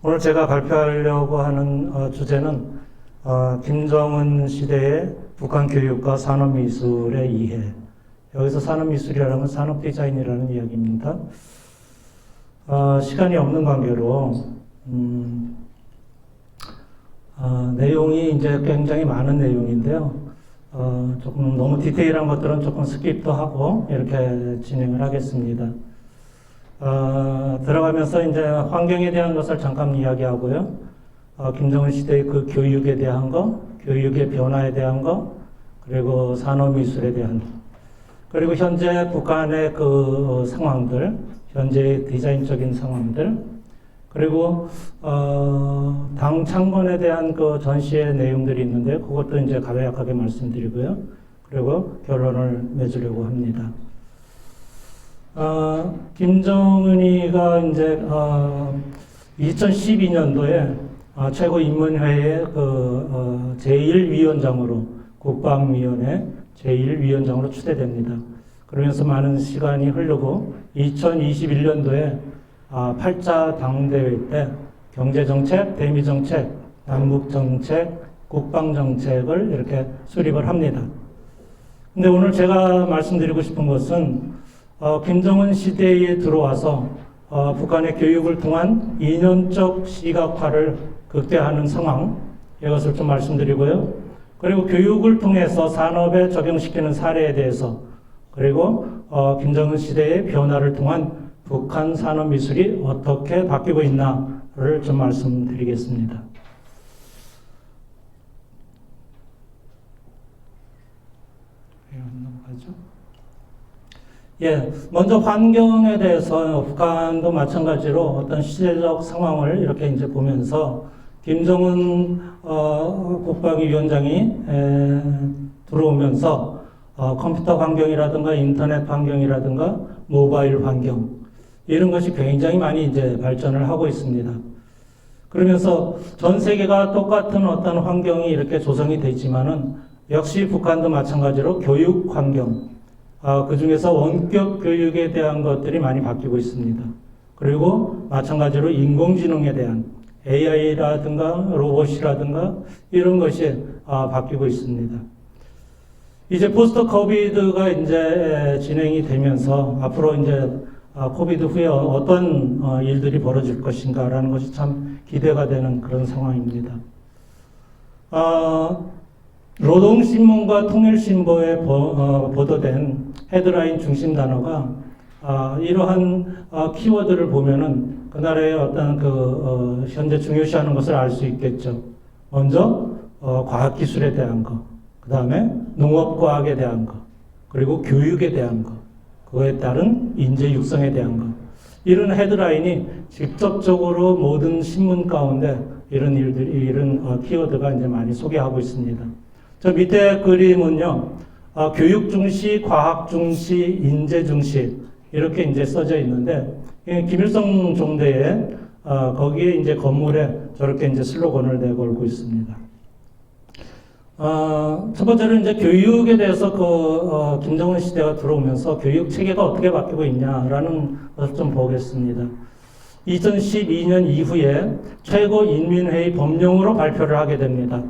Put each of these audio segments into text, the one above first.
오늘 제가 발표하려고 하는 주제는 김정은 시대의 북한 교육과 산업미술의 이해. 여기서 산업미술이라는 건 산업디자인이라는 이야기입니다. 시간이 없는 관계로 내용이 이제 굉장히 많은 내용인데요. 조금 너무 디테일한 것들은 조금 스킵도 하고 이렇게 진행을 하겠습니다. 들어가면서 이제 환경에 대한 것을 잠깐 이야기하고요. 김정은 시대의 그 교육에 대한 거, 교육의 변화에 대한 거, 그리고 산업미술에 대한 거, 그리고 현재 북한의 그 상황들, 현재의 디자인적인 상황들, 그리고 당 창건에 대한 그 전시의 내용들이 있는데 그것도 이제 간략하게 말씀드리고요. 그리고 결론을 맺으려고 합니다. 김정은이가 이제 2012년도에 최고인문회의 그 제1위원장으로 국방위원회 제1위원장으로 추대됩니다. 그러면서 많은 시간이 흐르고 2021년도에 8차 당대회 때 경제정책, 대미정책, 남북정책, 국방정책을 이렇게 수립을 합니다. 근데 오늘 제가 말씀드리고 싶은 것은 김정은 시대에 들어와서 북한의 교육을 통한 이념적 시각화를 극대화하는 상황, 이것을 좀 말씀드리고요. 그리고 교육을 통해서 산업에 적용시키는 사례에 대해서, 그리고 김정은 시대의 변화를 통한 북한 산업미술이 어떻게 바뀌고 있나를 좀 말씀드리겠습니다. 넘어가죠. 먼저 환경에 대해서 북한도 마찬가지로 어떤 시대적 상황을 이렇게 이제 보면서 김정은 국방위원장이 들어오면서 컴퓨터 환경이라든가 인터넷 환경이라든가 모바일 환경 이런 것이 굉장히 많이 이제 발전을 하고 있습니다. 그러면서 전 세계가 똑같은 어떤 환경이 이렇게 조성이 되지만은 역시 북한도 마찬가지로 교육 환경 그 중에서 원격 교육에 대한 것들이 많이 바뀌고 있습니다. 그리고 마찬가지로 인공지능에 대한 AI라든가 로봇이라든가 이런 것이 바뀌고 있습니다. 이제 포스트 코비드가 이제 진행이 되면서 앞으로 이제 코비드 후에 어떤 일들이 벌어질 것인가라는 것이 참 기대가 되는 그런 상황입니다. 노동신문과 통일신보에 보도된 헤드라인 중심 단어가 이러한 키워드를 보면은 그 나라의 어떤 현재 중요시하는 것을 알 수 있겠죠. 먼저 과학기술에 대한 거, 그 다음에 농업과학에 대한 거, 그리고 교육에 대한 거, 그거에 따른 인재 육성에 대한 거. 이런 헤드라인이 직접적으로 모든 신문 가운데 이런 키워드가 이제 많이 소개하고 있습니다. 저 밑에 그림은요, 교육 중시, 과학 중시, 인재 중시 이렇게 이제 써져 있는데 김일성 종대에 거기에 이제 건물에 저렇게 이제 슬로건을 내걸고 있습니다. 첫 번째로 이제 교육에 대해서 김정은 시대가 들어오면서 교육 체계가 어떻게 바뀌고 있냐라는 것을 좀 보겠습니다. 2012년 이후에 최고인민회의 법령으로 발표를 하게 됩니다.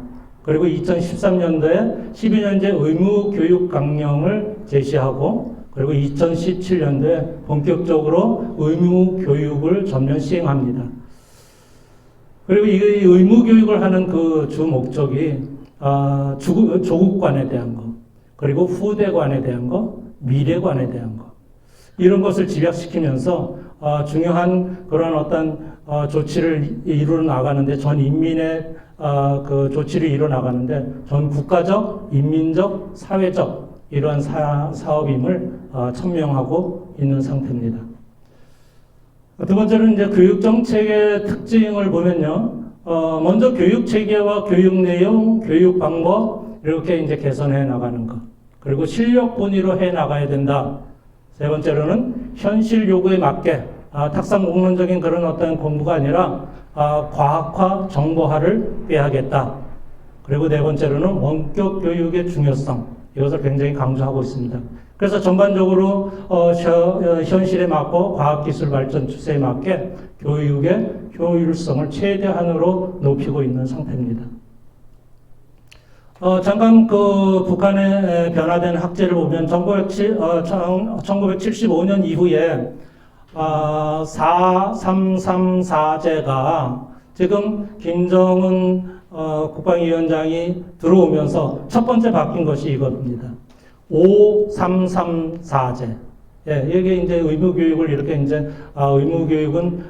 그리고 2013년도에 12년제 의무교육 강령을 제시하고 그리고 2017년도에 본격적으로 의무교육을 전면 시행합니다. 그리고 이 의무교육을 하는 그 주 목적이 조국관에 대한 거, 그리고 후대관에 대한 거, 미래관에 대한 거 이런 것을 집약시키면서 중요한 그런 어떤 조치를 이루어 나가는데 전 인민의 그 조치를 이루어 나가는데 전 국가적, 인민적, 사회적 이러한 사업임을 천명하고 있는 상태입니다. 두 번째는 이제 교육 정책의 특징을 보면요, 먼저 교육 체계와 교육 내용, 교육 방법 이렇게 이제 개선해 나가는 것, 그리고 실력 본위로 해 나가야 된다. 세 번째로는 현실 요구에 맞게 탁상 공론적인 그런 어떤 공부가 아니라 과학화, 정보화를 빼야겠다. 그리고 네 번째로는 원격 교육의 중요성, 이것을 굉장히 강조하고 있습니다. 그래서 전반적으로 현실에 맞고 과학기술 발전 추세에 맞게 교육의 효율성을 최대한으로 높이고 있는 상태입니다. 잠깐 그 북한의 변화된 학제를 보면 1975년 이후에 4334제가 지금 김정은 국방위원장이 들어오면서 첫 번째 바뀐 것이 이겁니다. 5334제. 예, 이게 이제 의무교육을 이렇게 이제, 의무교육은,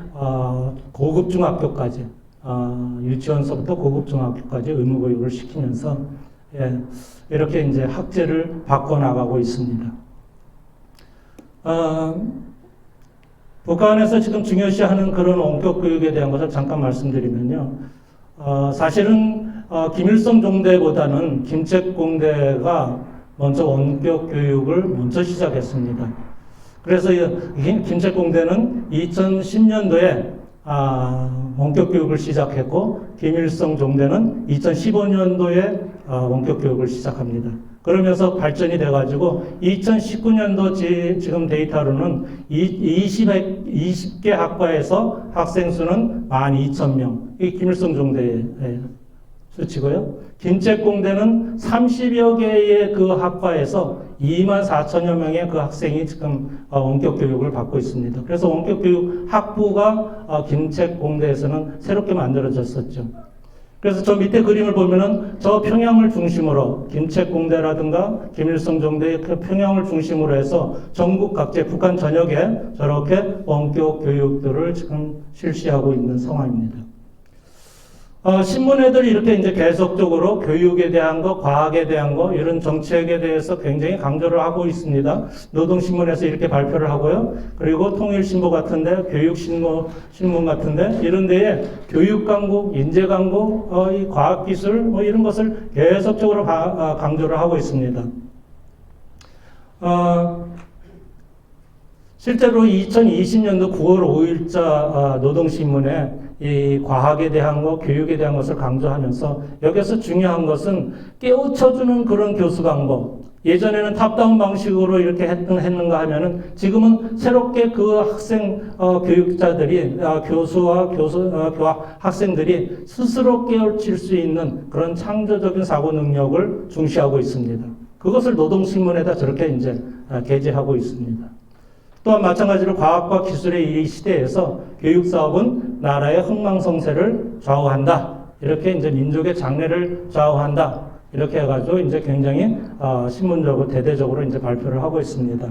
고급 중학교까지, 유치원서부터 고급 중학교까지 의무교육을 시키면서, 예, 이렇게 이제 학제를 바꿔나가고 있습니다. 북한에서 지금 중요시하는 그런 원격교육에 대한 것을 잠깐 말씀드리면요. 사실은, 김일성 종대보다는 김책공대가 먼저 원격교육을 먼저 시작했습니다. 그래서 김책공대는 2010년도에 원격교육을 시작했고 김일성 종대는 2015년도에 원격교육을 시작합니다. 그러면서 발전이 돼가지고 2019년도 지금 데이터로는 20개 학과에서 학생 수는 12,000명. 이 김일성 종대의 수치고요. 김책공대는 30여 개의 그 학과에서 24,000여 명의 그 학생이 지금 원격 교육을 받고 있습니다. 그래서 원격 교육 학부가 김책공대에서는 새롭게 만들어졌었죠. 그래서 저 밑에 그림을 보면은 저 평양을 중심으로 김책공대라든가 김일성 종대의 그 평양을 중심으로 해서 전국 각지 북한 전역에 저렇게 원격 교육들을 지금 실시하고 있는 상황입니다. 신문에들 이렇게 이제 계속적으로 교육에 대한 거, 과학에 대한 거, 이런 정책에 대해서 굉장히 강조를 하고 있습니다. 노동신문에서 이렇게 발표를 하고요. 그리고 통일신보 같은데, 교육신문 같은데, 이런 데에 교육강국, 인재강국, 이 과학기술, 뭐 이런 것을 계속적으로 강조를 하고 있습니다. 실제로 2020년도 9월 5일자 노동신문에 이 과학에 대한 것, 교육에 대한 것을 강조하면서 여기서 중요한 것은 깨우쳐주는 그런 교수 방법. 예전에는 탑다운 방식으로 이렇게 했는가 하면은 지금은 새롭게 그 학생, 교육자들이, 교수와 학생들이 스스로 깨우칠 수 있는 그런 창조적인 사고 능력을 중시하고 있습니다. 그것을 노동신문에다 저렇게 이제 게재하고 있습니다. 또한 마찬가지로 과학과 기술의 이 시대에서 교육사업은 나라의 흥망성쇠를 좌우한다. 이렇게 이제 민족의 장래를 좌우한다. 이렇게 해가지고 이제 굉장히 신문적으로 대대적으로 이제 발표를 하고 있습니다.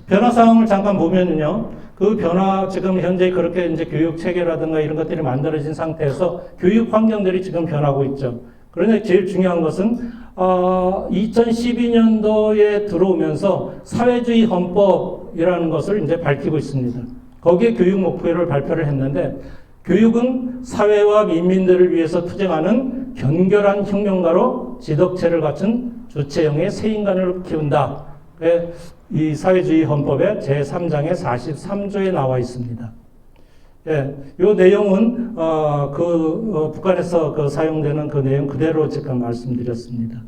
변화 사항을 잠깐 보면은요, 그 변화 지금 현재 그렇게 이제 교육 체계라든가 이런 것들이 만들어진 상태에서 교육 환경들이 지금 변하고 있죠. 그런데 제일 중요한 것은 2012년도에 들어오면서 사회주의 헌법이라는 것을 이제 밝히고 있습니다. 거기에 교육 목표를 발표를 했는데 교육은 사회와 민민들을 위해서 투쟁하는 견결한 혁명가로 지덕체를 갖춘 주체형의 새 인간을 키운다. 이 사회주의 헌법의 제3장의 43조에 나와 있습니다. 예, 요 내용은 북한에서 사용되는 그 내용 그대로 지금 말씀드렸습니다.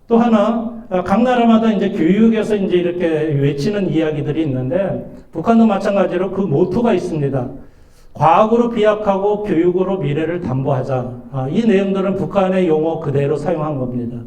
또 하나, 각 나라마다 이제 교육에서 이제 이렇게 외치는 이야기들이 있는데 북한도 마찬가지로 그 모토가 있습니다. 과학으로 비약하고 교육으로 미래를 담보하자. 이 내용들은 북한의 용어 그대로 사용한 겁니다.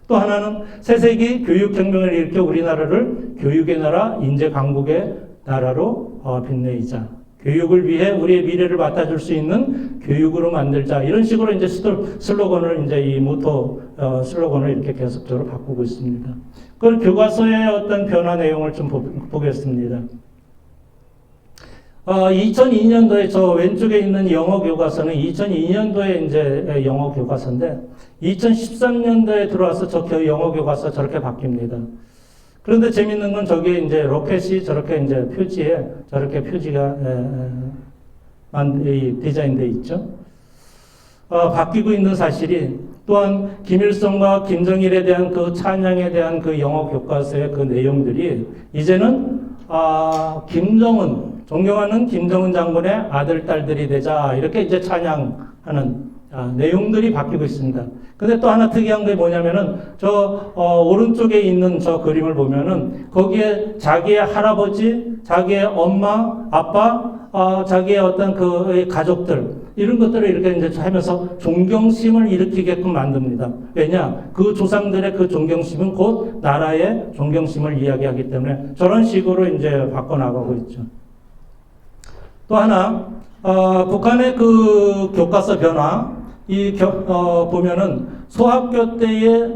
또 하나는 새세기 교육혁명을 일으켜 우리나라를 교육의 나라, 인재 강국의 나라로 빛내자. 교육을 위해 우리의 미래를 맡아줄 수 있는 교육으로 만들자. 이런 식으로 이제 슬로건을 이제 이 모토 슬로건을 이렇게 계속적으로 바꾸고 있습니다. 그 교과서의 어떤 변화 내용을 좀 보겠습니다. 2002년도에 저 왼쪽에 있는 영어 교과서는 2002년도에 이제 영어 교과서인데 2013년도에 들어와서 저 영어 교과서 저렇게 바뀝니다. 그런데 재밌는 건 저기에 이제 로켓이 저렇게 이제 표지에 저렇게 표지가 디자인되어 있죠. 바뀌고 있는 사실이 또한 김일성과 김정일에 대한 그 찬양에 대한 그 영어 교과서의 그 내용들이 이제는 존경하는 김정은 장군의 아들, 딸들이 되자 이렇게 이제 찬양하는 내용들이 바뀌고 있습니다. 근데 또 하나 특이한 게 뭐냐면은 오른쪽에 있는 저 그림을 보면은 거기에 자기의 할아버지, 자기의 엄마, 아빠, 자기의 어떤 그 가족들 이런 것들을 이렇게 이제 하면서 존경심을 일으키게끔 만듭니다. 왜냐? 그 조상들의 그 존경심은 곧 나라의 존경심을 이야기하기 때문에 저런 식으로 이제 바꿔나가고 있죠. 또 하나, 북한의 그 교과서 변화, 보면은 소학교 때에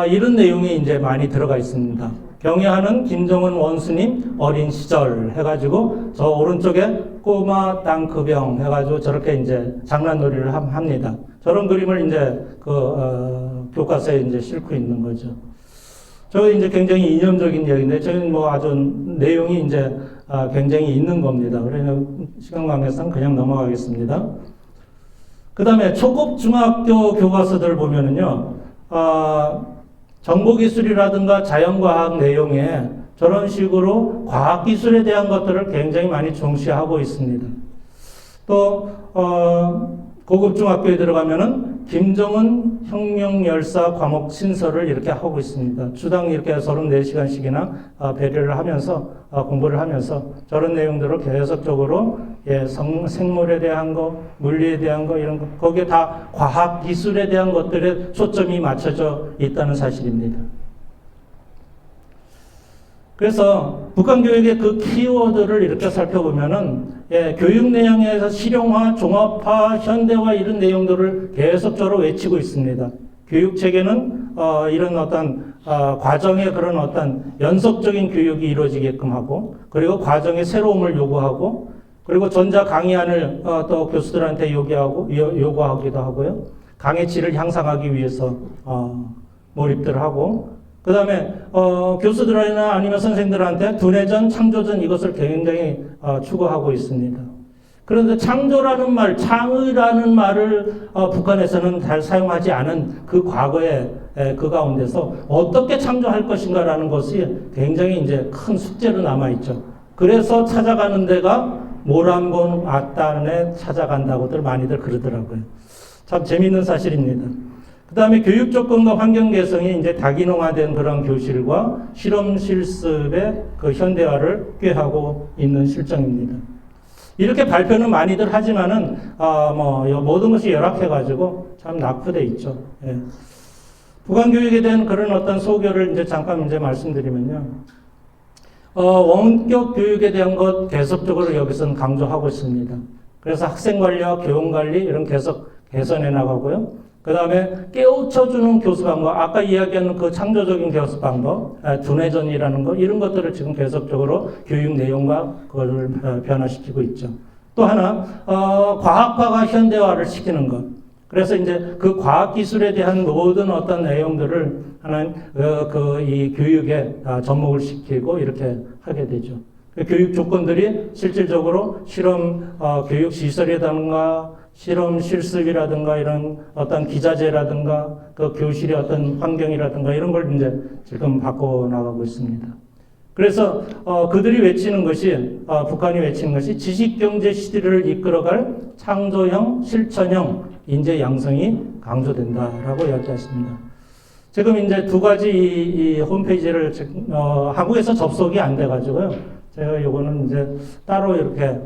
이런 내용이 이제 많이 들어가 있습니다. 경애하는 김정은 원수님 어린 시절 해가지고 저 오른쪽에 꼬마 땅크병 해가지고 저렇게 이제 장난놀이를 합니다. 저런 그림을 이제 교과서에 이제 싣고 있는 거죠. 저 이제 굉장히 이념적인 얘기인데 저는 뭐 아주 내용이 이제 굉장히 있는 겁니다. 그래서 시간 관계상 그냥 넘어가겠습니다. 그 다음에 초급 중학교 교과서들 보면은요, 정보기술이라든가 자연과학 내용에 저런 식으로 과학기술에 대한 것들을 굉장히 많이重시하고 있습니다. 또, 고급 중학교에 들어가면은 김정은 혁명열사 과목 신설을 이렇게 하고 있습니다. 주당 이렇게 34시간씩이나 배려를 하면서 공부를 하면서 저런 내용들을 계속적으로 생물에 대한 거, 물리에 대한 거 이런 거 거기에 다 과학 기술에 대한 것들에 초점이 맞춰져 있다는 사실입니다. 그래서 북한 교육의 그 키워드를 이렇게 살펴보면은 교육 내용에서 실용화, 종합화, 현대화 이런 내용들을 계속적으로 외치고 있습니다. 교육 체계는 이런 어떤 과정의 그런 어떤 연속적인 교육이 이루어지게끔 하고 그리고 과정의 새로움을 요구하고 그리고 전자 강의안을 또 교수들한테 요구하기도 하고요. 강의 질을 향상하기 위해서 몰입들을 하고 그 다음에 교수들이나 아니면 선생들한테 두뇌전, 창조전 이것을 굉장히 추구하고 있습니다. 그런데 창조라는 말, 창의라는 말을 북한에서는 잘 사용하지 않은 그 과거의 그 가운데서 어떻게 창조할 것인가라는 것이 굉장히 이제 큰 숙제로 남아있죠. 그래서 찾아가는 데가 모란본 아딴에 찾아간다고들 많이들 그러더라고요. 참 재미있는 사실입니다. 그 다음에 교육 조건과 환경 개성이 이제 다기능화된 그런 교실과 실험 실습의 그 현대화를 꾀하고 있는 실정입니다. 이렇게 발표는 많이들 하지만은, 모든 것이 열악해가지고 참 낙후돼 있죠. 예. 북한 교육에 대한 그런 어떤 소교를 이제 잠깐 이제 말씀드리면요. 원격 교육에 대한 것 계속적으로 여기서는 강조하고 있습니다. 그래서 학생 관리와 교원 관리 이런 계속 개선해 나가고요. 그 다음에 깨우쳐주는 교수 방법, 아까 이야기하는 그 창조적인 교수 방법, 두뇌전이라는 거, 이런 것들을 지금 계속적으로 교육 내용과 그걸 변화시키고 있죠. 또 하나, 과학화가 현대화를 시키는 것. 그래서 이제 그 과학기술에 대한 모든 어떤 내용들을 하나는 이 교육에 접목을 시키고 이렇게 하게 되죠. 교육 조건들이 실질적으로 실험 교육 시설이라든가 실험 실습이라든가 이런 어떤 기자재라든가 그 교실의 어떤 환경이라든가 이런 걸 이제 지금 바꿔 나가고 있습니다. 그래서 그들이 외치는 것이 북한이 외치는 것이 지식경제 시대를 이끌어갈 창조형, 실천형 인재 양성이 강조된다라고 이야기했습니다. 지금 이제 두 가지 이 홈페이지를 한국에서 접속이 안 돼가지고요. 제가 요거는 이제 따로 이렇게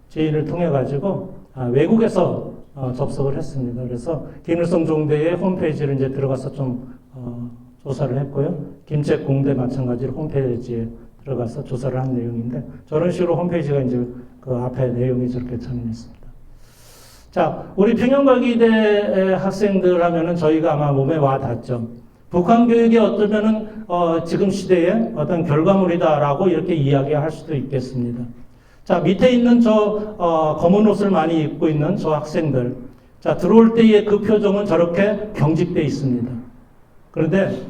지인을 통해 가지고 외국에서 접속을 했습니다. 그래서 김일성 종대의 홈페이지를 이제 들어가서 좀 조사를 했고요. 김책공대 마찬가지로 홈페이지에 들어가서 조사를 한 내용인데 저런 식으로 홈페이지가 이제 그 앞에 내용이 저렇게 전해있습니다. 자, 우리 평양과기대 학생들 하면은 저희가 아마 몸에 와 닿죠. 북한 교육이 어쩌면은 지금 시대의 어떤 결과물이다라고 이렇게 이야기할 수도 있겠습니다. 자, 밑에 있는 검은 옷을 많이 입고 있는 저 학생들. 자, 들어올 때의 그 표정은 저렇게 경직되어 있습니다. 그런데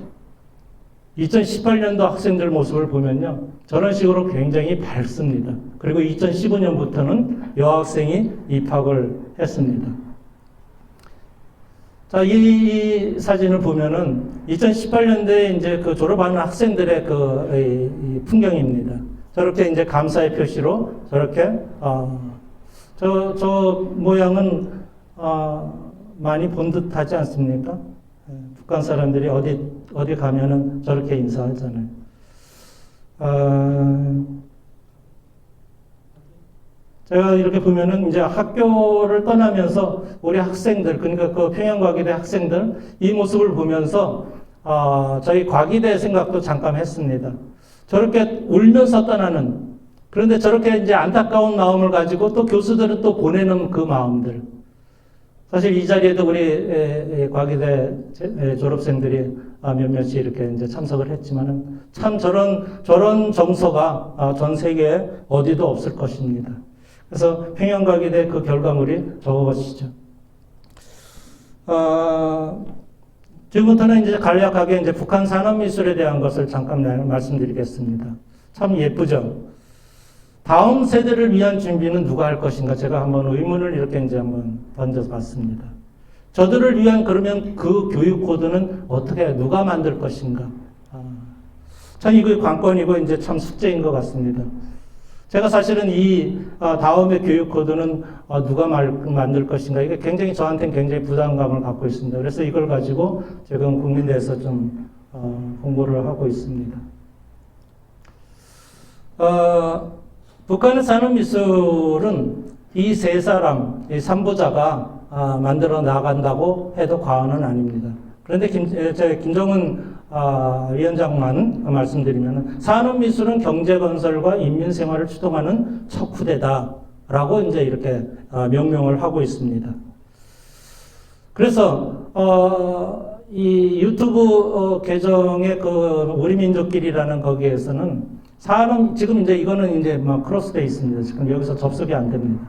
2018년도 학생들 모습을 보면요. 저런 식으로 굉장히 밝습니다. 그리고 2015년부터는 여학생이 입학을 했습니다. 자, 이 사진을 보면은 2018년도에 이제 그 졸업하는 학생들의 이 풍경입니다. 저렇게 이제 감사의 표시로 저렇게 저 모양은 많이 본 듯 하지 않습니까? 북한 사람들이 어디 가면은 저렇게 인사하잖아요. 제가 이렇게 보면은 이제 학교를 떠나면서 우리 학생들, 그러니까 그 평양과기대 학생들, 이 모습을 보면서, 저희 과기대 생각도 잠깐 했습니다. 저렇게 울면서 떠나는, 그런데 저렇게 이제 안타까운 마음을 가지고 또 교수들은 또 보내는 그 마음들. 사실 이 자리에도 우리 과기대 졸업생들이 몇몇이 이렇게 이제 참석을 했지만은 참 저런 정서가 전 세계에 어디도 없을 것입니다. 그래서 평양과기대 그 결과물이 저것이죠. 지금부터는 이제 간략하게 이제 북한 산업미술에 대한 것을 잠깐 말씀드리겠습니다. 참 예쁘죠? 다음 세대를 위한 준비는 누가 할 것인가? 제가 한번 의문을 이렇게 이제 한번 던져서 봤습니다. 저들을 위한 그러면 그 교육 코드는 어떻게, 누가 만들 것인가? 참 이거 관건이고 이제 참 숙제인 것 같습니다. 제가 사실은 이 다음의 교육 코드는 누가 만들 것인가? 이게 굉장히 저한테는 굉장히 부담감을 갖고 있습니다. 그래서 이걸 가지고 지금 국민대에서 좀 공부를 하고 있습니다. 북한의 산업미술은 이 세 사람, 이 3부자가 만들어 나간다고 해도 과언은 아닙니다. 그런데 김정은 위원장만 말씀드리면 산업미술은 경제건설과 인민생활을 추동하는 척후대다라고 이제 이렇게 명명을 하고 있습니다. 그래서 이 유튜브 계정의 그 우리민족길이라는 거기에서는 지금 이제 이거는 이제 막 크로스되어 있습니다. 지금 여기서 접속이 안 됩니다.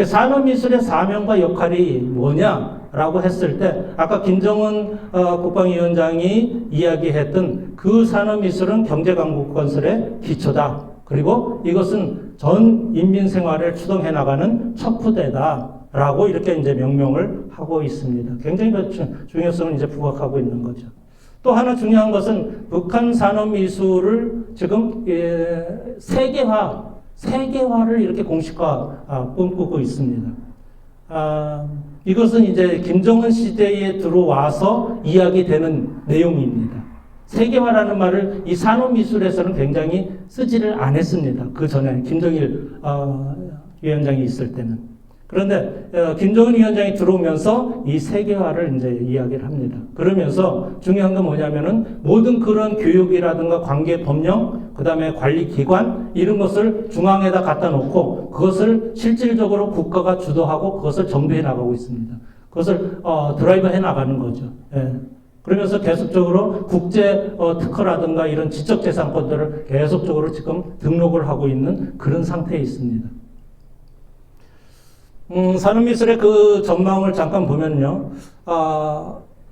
산업미술의 사명과 역할이 뭐냐라고 했을 때 아까 김정은 국방위원장이 이야기했던 그 산업미술은 경제강국 건설의 기초다. 그리고 이것은 전 인민 생활을 추동해 나가는 척후대다라고 이렇게 이제 명명을 하고 있습니다. 굉장히 중요성을 이제 부각하고 있는 거죠. 또 하나 중요한 것은 북한 산업미술을 지금 세계화를 이렇게 공식화 꿈꾸고 있습니다. 이것은 이제 김정은 시대에 들어와서 이야기되는 내용입니다. 세계화라는 말을 이 산업미술에서는 굉장히 쓰지를 않았습니다. 그 전에 김정일 위원장이 있을 때는. 그런데 김정은 위원장이 들어오면서 이 세계화를 이제 이야기를 합니다. 그러면서 중요한 건 뭐냐면은 모든 그런 교육이라든가 관계 법령, 그 다음에 관리 기관 이런 것을 중앙에다 갖다 놓고 그것을 실질적으로 국가가 주도하고 그것을 정비해 나가고 있습니다. 그것을 드라이브 해 나가는 거죠. 예. 그러면서 계속적으로 국제 특허라든가 이런 지적재산권들을 계속적으로 지금 등록을 하고 있는 그런 상태에 있습니다. 산업미술의 그 전망을 잠깐 보면요.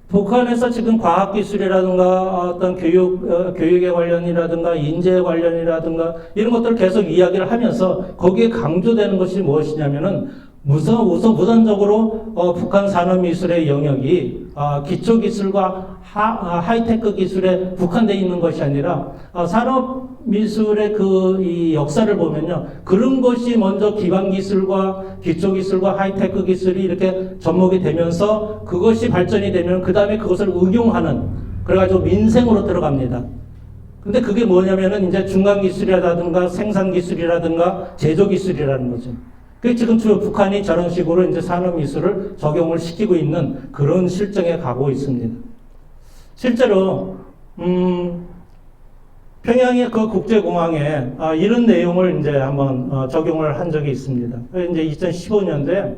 북한에서 지금 과학기술이라든가 어떤 교육에 관련이라든가 인재 관련이라든가 이런 것들을 계속 이야기를 하면서 거기에 강조되는 것이 무엇이냐면은 우선적으로 북한 산업미술의 영역이 기초기술과 하이테크 기술에 국한되어 있는 것이 아니라 산업미술의 이 역사를 보면요. 그런 것이 먼저 기반기술과 기초기술과 하이테크 기술이 이렇게 접목이 되면서 그것이 발전이 되면 그 다음에 그것을 응용하는 그래가지고 민생으로 들어갑니다. 근데 그게 뭐냐면은 이제 중간기술이라든가 생산기술이라든가 제조기술이라는 거죠. 지금 북한이 저런 식으로 이제 산업미술을 적용을 시키고 있는 그런 실정에 가고 있습니다. 실제로, 평양의 그 국제공항에 이런 내용을 이제 한번 적용을 한 적이 있습니다. 이제 2015년도에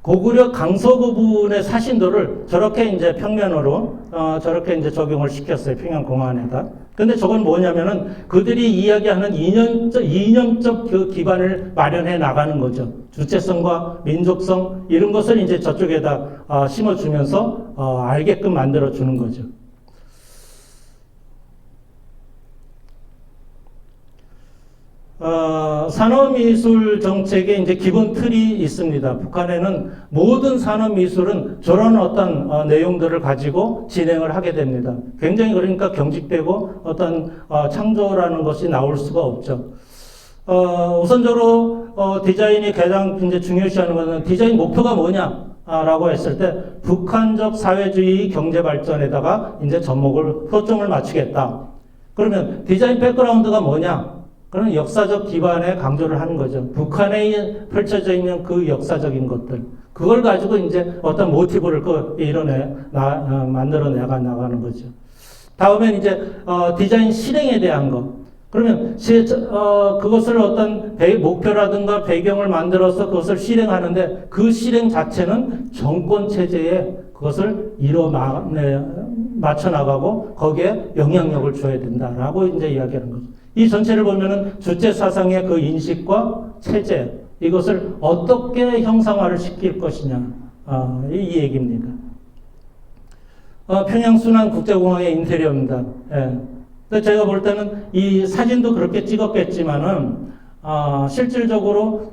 고구려 강서구 부분의 사신도를 저렇게 이제 평면으로 저렇게 이제 적용을 시켰어요. 평양공항에다. 근데 저건 뭐냐면은 그들이 이야기하는 이념적 그 기반을 마련해 나가는 거죠. 주체성과 민족성 이런 것을 이제 저쪽에다 심어주면서 알게끔 만들어 주는 거죠. 산업미술 정책의 이제 기본 틀이 있습니다. 북한에는 모든 산업미술은 저런 어떤 내용들을 가지고 진행을 하게 됩니다. 굉장히 그러니까 경직되고 어떤 창조라는 것이 나올 수가 없죠. 우선적으로 디자인이 가장 이제 중요시하는 것은 디자인 목표가 뭐냐라고 했을 때 북한적 사회주의 경제 발전에다가 이제 초점을 맞추겠다. 그러면 디자인 백그라운드가 뭐냐? 그런 역사적 기반에 강조를 하는 거죠. 북한에 펼쳐져 있는 그 역사적인 것들. 그걸 가지고 이제 어떤 모티브를 만들어 나가는 거죠. 다음엔 이제, 디자인 실행에 대한 거. 그러면, 그것을 어떤 목표라든가 배경을 만들어서 그것을 실행하는데 그 실행 자체는 정권 체제에 그것을 맞춰 나가고 거기에 영향력을 줘야 된다라고 이제 이야기하는 거죠. 이 전체를 보면은 주체 사상의 그 인식과 체제, 이것을 어떻게 형상화를 시킬 것이냐, 이 얘기입니다. 평양순환국제공항의 인테리어입니다. 예. 근데 제가 볼 때는 이 사진도 그렇게 찍었겠지만은, 실질적으로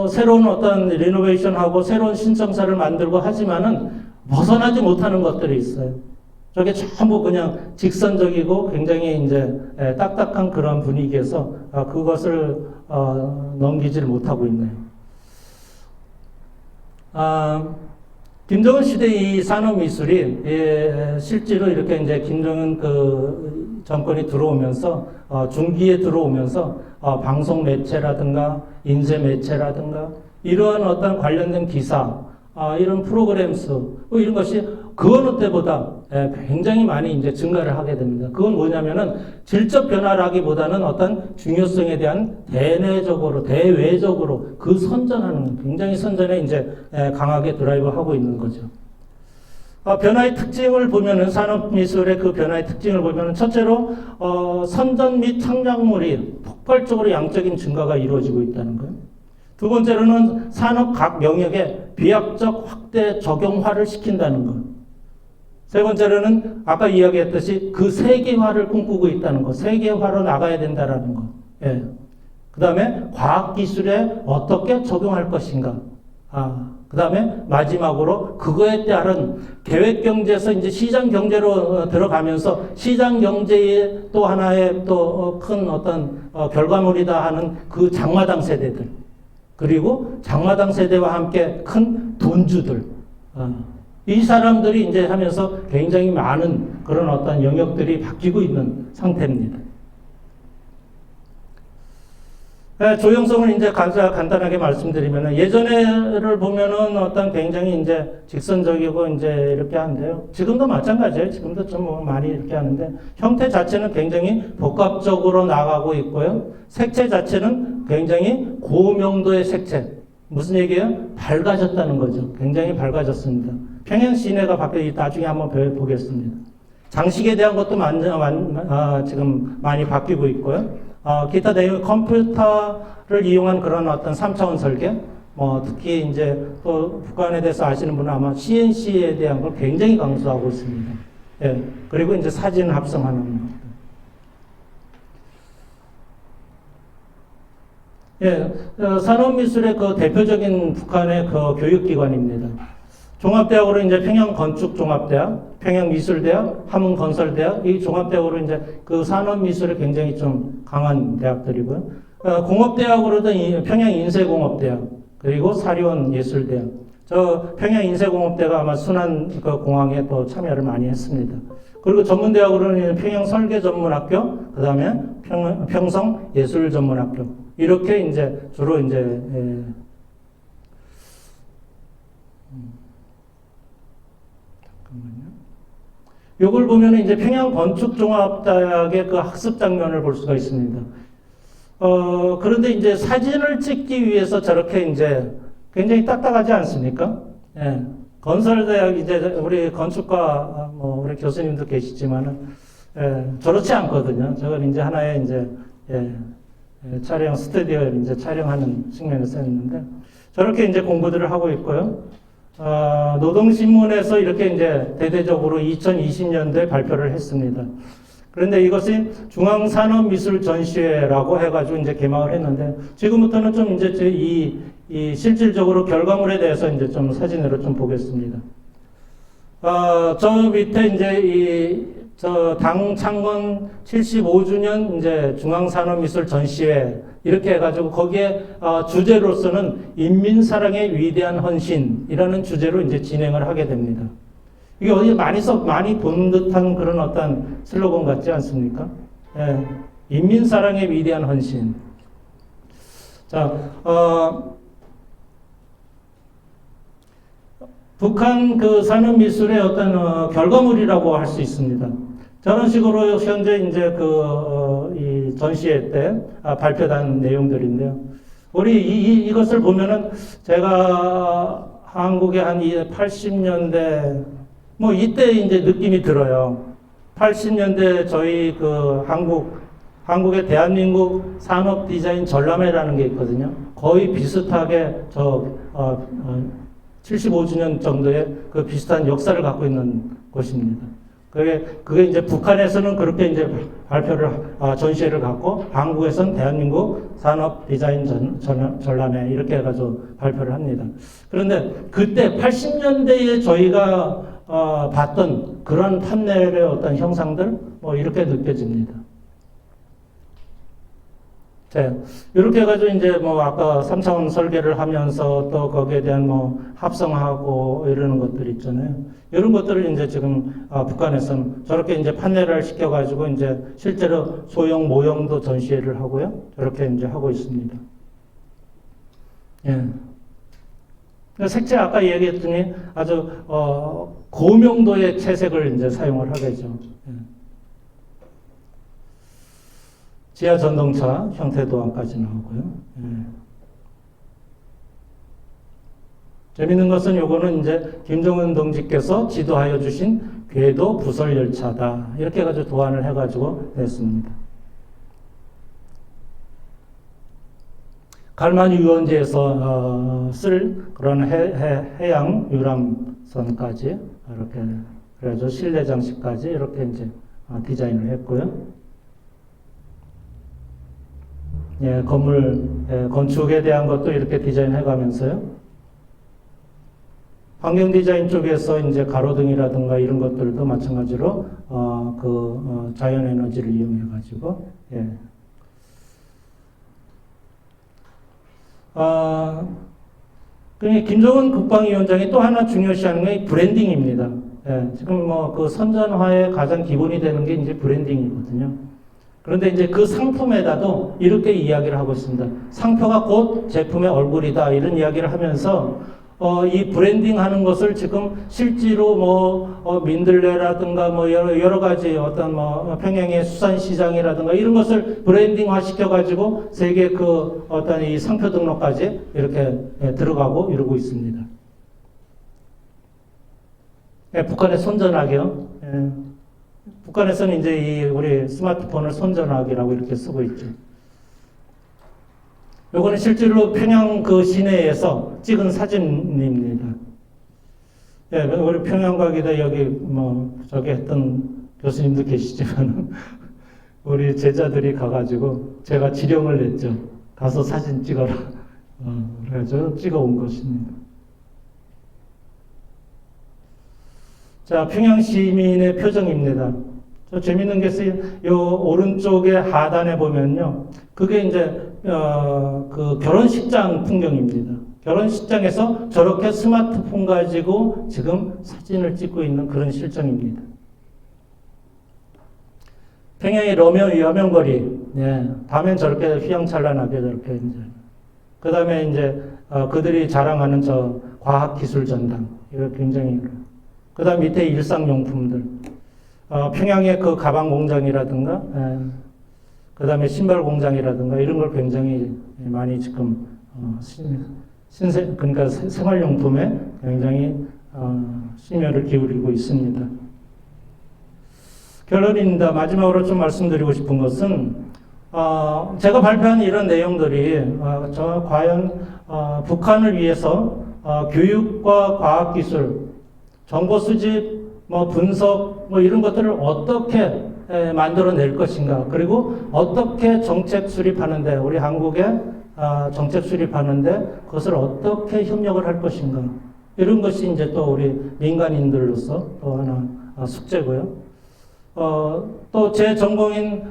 새로운 어떤 리노베이션하고 새로운 신청사를 만들고 하지만은 벗어나지 못하는 것들이 있어요. 저게 전부 그냥 직선적이고 굉장히 이제 딱딱한 그런 분위기에서 그것을 넘기지를 못하고 있네요. 김정은 시대 이 산업미술이 실제로 이렇게 이제 김정은 그 정권이 들어오면서 중기에 들어오면서 방송 매체라든가 인쇄 매체라든가 이러한 어떤 관련된 기사 이런 프로그램스 이런 것이 그 어느 때보다 굉장히 많이 이제 증가를 하게 됩니다. 그건 뭐냐면은 질적 변화라기보다는 어떤 중요성에 대한 대외적으로 그 선전하는 굉장히 선전에 이제 강하게 드라이브하고 있는 거죠. 변화의 특징을 보면은 산업미술의 그 변화의 특징을 보면은 첫째로 선전 및 창작물이 폭발적으로 양적인 증가가 이루어지고 있다는 거예요. 두 번째로는 산업 각 영역에 비약적 확대 적용화를 시킨다는 것. 세 번째로는 아까 이야기했듯이 그 세계화를 꿈꾸고 있다는 것. 세계화로 나가야 된다는 것. 예. 그 다음에 과학기술에 어떻게 적용할 것인가. 그 다음에 마지막으로 그거에 따른 계획경제에서 이제 시장경제로 들어가면서 시장경제의 또 하나의 또 큰 어떤 결과물이다 하는 그 장마당 세대들. 그리고 장마당 세대와 함께 큰 돈주들. 이 사람들이 이제 하면서 굉장히 많은 그런 어떤 영역들이 바뀌고 있는 상태입니다. 조형성을 이제 간단하게 말씀드리면은 예전에를 보면은 어떤 굉장히 이제 직선적이고 이제 이렇게 한데요. 지금도 마찬가지예요. 지금도 좀 많이 이렇게 하는데 형태 자체는 굉장히 복합적으로 나가고 있고요. 색채 자체는 굉장히 고명도의 색채. 무슨 얘기예요? 밝아졌다는 거죠. 굉장히 밝아졌습니다. 평양 시내가 바뀌어 나중에 한번 보겠습니다. 장식에 대한 것도 지금 많이 바뀌고 있고요. 기타 내용 컴퓨터를 이용한 그런 어떤 3차원 설계, 특히 이제 또 북한에 대해서 아시는 분은 아마 CNC에 대한 걸 굉장히 강조하고 있습니다. 예. 그리고 이제 사진 합성하는 것. 예. 산업미술의 그 대표적인 북한의 그 교육기관입니다. 종합대학으로 이제 평양건축종합대학, 평양미술대학, 함흥건설대학, 이 종합대학으로 이제 그 산업미술에 굉장히 좀 강한 대학들이고요. 공업대학으로는 평양인쇄공업대학, 그리고 사리원예술대학. 평양인쇄공업대가 아마 순환 그 공항에 또 참여를 많이 했습니다. 그리고 전문대학으로는 평양설계전문학교, 그 다음에 평성예술전문학교. 이렇게 이제 주로 이제, 요걸 보면 이제 평양건축종합대학의 그 학습 장면을 볼 수가 있습니다. 그런데 이제 사진을 찍기 위해서 저렇게 이제 굉장히 딱딱하지 않습니까? 예. 건설대학 이제 우리 건축과 우리 교수님도 계시지만은, 저렇지 않거든요. 저건 이제 하나의 이제, 촬영 스튜디오에 이제 촬영하는 측면에서 했는데, 저렇게 이제 공부들을 하고 있고요. 노동신문에서 이렇게 이제 대대적으로 2020년도에 발표를 했습니다. 그런데 이것이 중앙산업미술전시회라고 해가지고 이제 개막을 했는데, 지금부터는 좀 이제 이 실질적으로 결과물에 대해서 이제 좀 사진으로 좀 보겠습니다. 저 밑에 이제 저 당 창건 75주년 이제 중앙산업미술 전시회 이렇게 해가지고 거기에 주제로서는 인민사랑의 위대한 헌신이라는 주제로 이제 진행을 하게 됩니다. 이게 어디 많이 본 듯한 그런 어떤 슬로건 같지 않습니까? 예, 인민사랑의 위대한 헌신. 자, 북한 그 산업미술의 어떤 결과물이라고 할 수 있습니다. 저런 식으로 현재 이제 이 전시회 때 발표한 내용들인데요. 우리 이것을 보면은 제가 한국의 한 80년대 뭐 이때 이제 느낌이 들어요. 80년대 저희 그 한국의 대한민국 산업 디자인 전람회라는 게 있거든요. 거의 비슷하게 75주년 정도의 그 비슷한 역사를 갖고 있는 곳입니다. 그게 이제 북한에서는 그렇게 이제 전시회를 갖고 한국에서는 대한민국 산업 디자인 전람회 이렇게 해가지고 발표를 합니다. 그런데 그때 80년대에 저희가 봤던 그런 판넬의 어떤 형상들 뭐 이렇게 느껴집니다. 네, 이렇게 해가지고 이제 뭐 아까 3차원 설계를 하면서 또 거기에 대한 뭐 합성하고 이러는 것들 있잖아요. 이런 것들을 이제 지금 북한에서는 저렇게 이제 판넬을 시켜가지고 이제 실제로 소형 모형도 전시회를 하고요. 저렇게 이제 하고 있습니다. 예. 색채 아까 얘기했더니 아주 고명도의 채색을 이제 사용을 하겠죠. 예. 지하 전동차 형태 도안까지 나오고요. 예. 재밌는 것은 요거는 이제 김정은 동지께서 지도하여 주신 궤도 부설 열차다. 이렇게 해가지고 도안을 해가지고 냈습니다. 갈만 유원지에서 쓸 그런 해양 유람선까지 이렇게 그래서 실내 장식까지 이렇게 이제 디자인을 했고요. 예, 건축에 대한 것도 이렇게 디자인해 가면서요. 환경 디자인 쪽에서 이제 가로등이라든가 이런 것들도 마찬가지로 자연 에너지를 이용해 가지고 예. 김정은 국방위원장이 또 하나 중요시하는 게 브랜딩입니다. 예, 지금 뭐 그 선전화의 가장 기본이 되는 게 이제 브랜딩이거든요. 그런데 이제 그 상품에다도 이렇게 이야기를 하고 있습니다. 상표가 곧 제품의 얼굴이다. 이런 이야기를 하면서 이 브랜딩 하는 것을 지금 실제로 민들레라든가 여러 가지 어떤 평양의 수산시장이라든가 이런 것을 브랜딩화 시켜가지고 세계 그 어떤 이 상표 등록까지 이렇게 들어가고 이러고 있습니다. 북한의 손전화기요. 북한에서는 이제 우리 스마트폰을 손전화기라고 이렇게 쓰고 있죠. 요거는 실제로 평양 그 시내에서 찍은 사진입니다. 예, 우리 평양 가기다 여기 저기 했던 교수님도 계시지만 우리 제자들이 가가지고 제가 지령을 냈죠. 가서 사진 찍어라. 그래서 찍어 온 것입니다. 자, 평양 시민의 표정입니다. 저 재밌는 게 요 오른쪽에 하단에 보면요. 그게 이제 그 결혼식장 풍경입니다. 결혼식장에서 저렇게 스마트폰 가지고 지금 사진을 찍고 있는 그런 실정입니다. 평양의 러면 여명거리, 예, 밤엔 저렇게 휘황찬란하게 저렇게 이제. 그 다음에 이제 그들이 자랑하는 저 과학기술 전당, 이거 굉장히. 그 다음 밑에 일상용품들, 평양의 그 가방 공장이라든가, 예, 그 다음에 신발 공장이라든가 이런 걸 굉장히 많이 지금 그러니까 생활용품에 굉장히 심혈을 기울이고 있습니다. 결론입니다. 마지막으로 좀 말씀드리고 싶은 것은 제가 발표한 이런 내용들이 과연 북한을 위해서 교육과 과학기술, 정보 수집, 분석 이런 것들을 어떻게 만들어낼 것인가, 그리고 어떻게 정책 수립하는데, 우리 한국에 정책 수립하는데 그것을 어떻게 협력을 할 것인가, 이런 것이 이제 또 우리 민간인들로서 또 하나 숙제고요. 또 제 전공인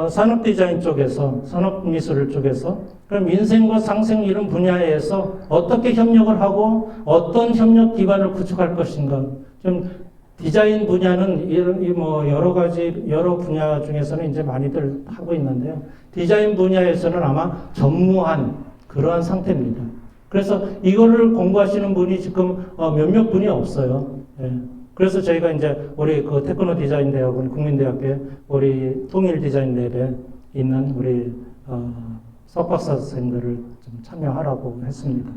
산업 디자인 쪽에서, 산업 미술 쪽에서, 그럼 민생과 상생 이런 분야에서 어떻게 협력을 하고 어떤 협력 기반을 구축할 것인가. 좀 디자인 분야는 여러 가지, 여러 분야 중에서는 이제 많이들 하고 있는데요. 디자인 분야에서는 아마 전무한 그러한 상태입니다. 그래서 이거를 공부하시는 분이 지금 몇몇 분이 없어요. 예. 그래서 저희가 이제 우리 그 테크노 디자인 대학원 국민대학교에 우리 통일 디자인 랩에 있는 우리 석박사 선생들을 좀 참여하라고 했습니다.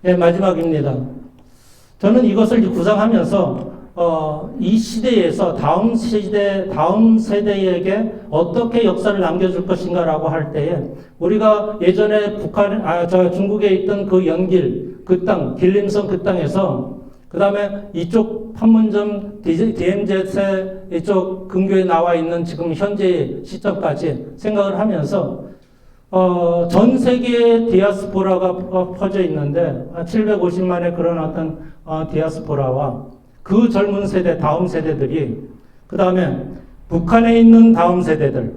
예, 마지막입니다. 저는 이것을 구상하면서 이 시대에서 다음 세대에게 어떻게 역사를 남겨줄 것인가라고 할 때에 우리가 예전에 중국에 있던 그 연길, 그 땅, 길림성 그 땅에서 그 다음에 이쪽 판문점 DMZ의 이쪽 근교에 나와 있는 지금 현재 시점까지 생각을 하면서 전 세계에 디아스포라가 퍼져 있는데 750만의 그런 어떤 디아스포라와 그 젊은 세대, 다음 세대들이 그 다음에 북한에 있는 다음 세대들,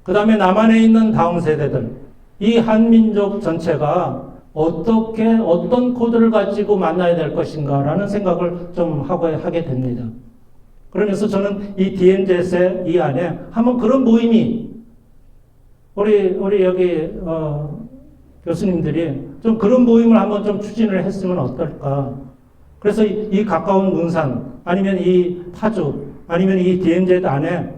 그 다음에 남한에 있는 다음 세대들, 이 한민족 전체가 어떤 코드를 가지고 만나야 될 것인가라는 생각을 좀 하게 됩니다. 그러면서 저는 이 DMZ의 이 안에 한번 그런 모임이 우리 여기 교수님들이 좀 그런 모임을 한번 좀 추진을 했으면 어떨까. 그래서 이 가까운 문산 아니면 이 파주 아니면 이 DMZ 안에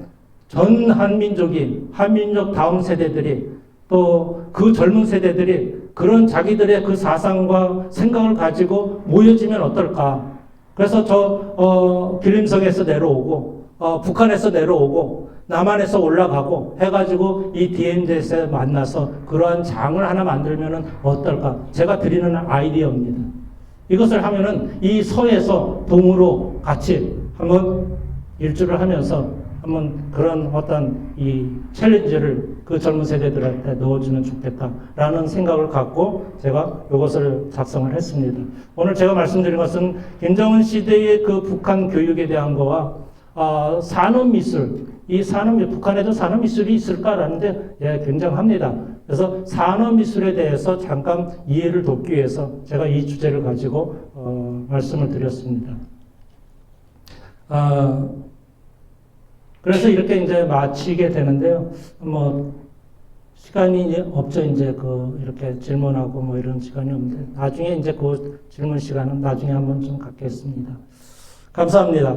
전 한민족 다음 세대들이 또 그 젊은 세대들이 그런 자기들의 그 사상과 생각을 가지고 모여지면 어떨까. 그래서 길림성에서 내려오고 북한에서 내려오고 남한에서 올라가고 해가지고 이 DMZ에 만나서 그러한 장을 하나 만들면 어떨까. 제가 드리는 아이디어입니다. 이것을 하면은 이 서에서 동으로 같이 한번 일주를 하면서 한번 그런 어떤 이 챌린지를 그 젊은 세대들한테 넣어주면 좋겠다라는 생각을 갖고 제가 이것을 작성을 했습니다. 오늘 제가 말씀드린 것은 김정은 시대의 그 북한 교육에 대한 거와 산업미술, 북한에도 산업미술이 있을까라는데 예, 굉장합니다. 그래서 산업미술에 대해서 잠깐 이해를 돕기 위해서 제가 이 주제를 가지고 말씀을 드렸습니다. 그래서 이렇게 이제 마치게 되는데요. 시간이 없죠. 이제 이렇게 질문하고 이런 시간이 없는데, 나중에 이제 그 질문 시간은 나중에 한번 좀 갖겠습니다. 감사합니다.